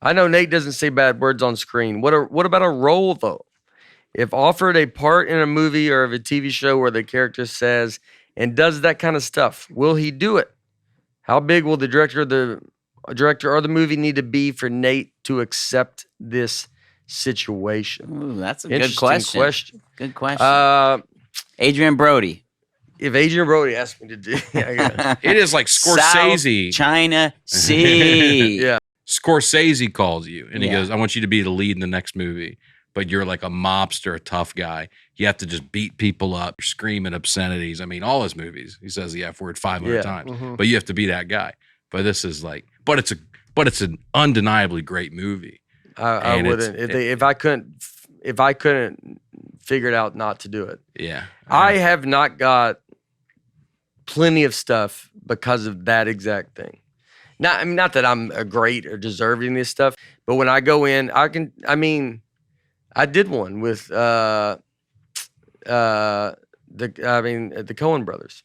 I know Nate doesn't say bad words on screen. What about a role though? If offered a part in a movie or of a TV show where the character says and does that kind of stuff, will he do it? How big will the director or the movie need to be for Nate to accept this situation? Ooh, that's a good question. Good question. Adrian Brody. If Adrian Brody asked me to do it is like Scorsese. South China Sea. Yeah. Scorsese calls you and he goes, I want you to be the lead in the next movie, but you're like a mobster, a tough guy. You have to just beat people up, screaming obscenities. I mean, all his movies, he says the F word 500 times, but you have to be that guy. But this is like, but it's an undeniably great movie. I wouldn't if I couldn't figure it out not to do it. Yeah. I have not got plenty of stuff because of that exact thing. Not that I'm a great or deserving of this stuff, but when I go in, I did one with the Coen brothers.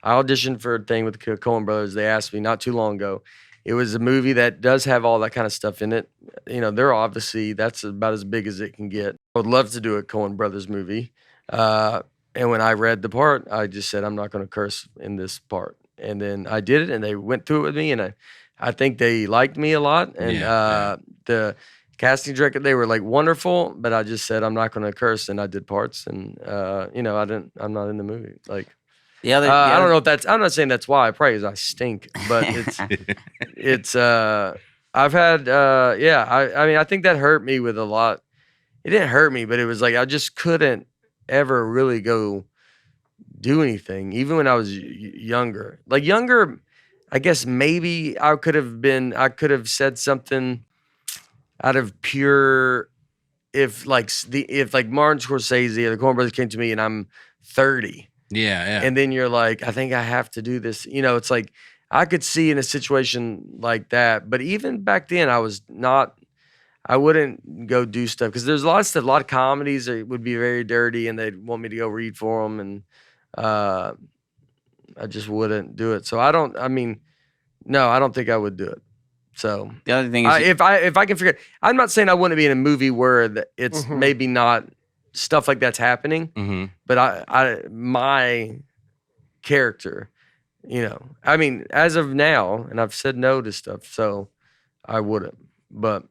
I auditioned for a thing with the Coen brothers. They asked me not too long ago. It was a movie that does have all that kind of stuff in it. You know, they're obviously, that's about as big as it can get. I would love to do a Coen brothers movie. And when I read the part, I just said, I'm not going to curse in this part. And then I did it, and they went through it with me, and I think they liked me a lot. And the casting director, they were like wonderful, but I just said, I'm not going to curse, and I did parts. And, I'm not in the movie. Like, I don't know if that's, I'm not saying that's why, probably I stink, but I've had, I think that hurt me with a lot. It didn't hurt me, but it was like, I just couldn't ever really go do anything, even when I was younger. Like younger, I guess maybe I could have said something out of pure, if Martin Scorsese or the Coen brothers came to me and I'm 30. Yeah. And then you're like, I think I have to do this. You know, it's like I could see in a situation like that. But even back then, I wouldn't go do stuff because there's a lot of stuff, a lot of comedies that would be very dirty and they'd want me to go read for them. And I just wouldn't do it. So I don't think I would do it. So the other thing is, if I can figure it, I'm not saying I wouldn't be in a movie where it's maybe not stuff like that's happening, but my character, as of now, and I've said no to stuff, so I wouldn't. But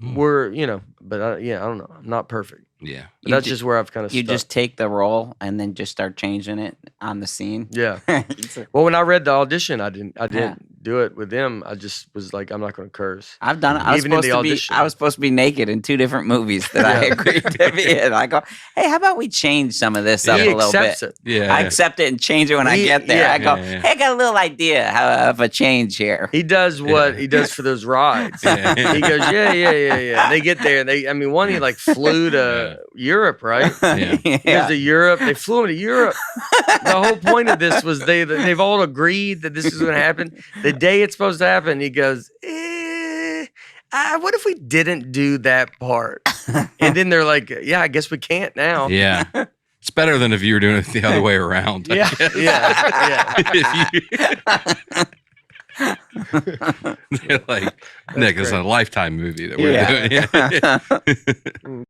I don't know. I'm not perfect. Yeah, but that's just where I've kind of. You just take the role and then just start changing it on the scene. Yeah. Well, when I read the audition, I didn't do it with them. I just was like, I'm not going to curse. I've done it. I was supposed to be naked in 2 different movies that I agreed to be in. I go, hey, how about we change some of this up a little bit? It. Yeah, I accept it and change it when I get there. I go, hey, I got a little idea of a change here. He does what he does for those rides. Yeah. He goes, yeah. They get there, and he like flew to Europe, right? Yeah. He goes to Europe. They flew him to Europe. The whole point of this was they've all agreed that this is going to happen. The day it's supposed to happen, he goes, what if we didn't do that part? And then they're like, yeah, I guess we can't now. Yeah. It's better than if you were doing it the other way around. Yeah. They're like, Nick, it's a Lifetime movie that we're doing.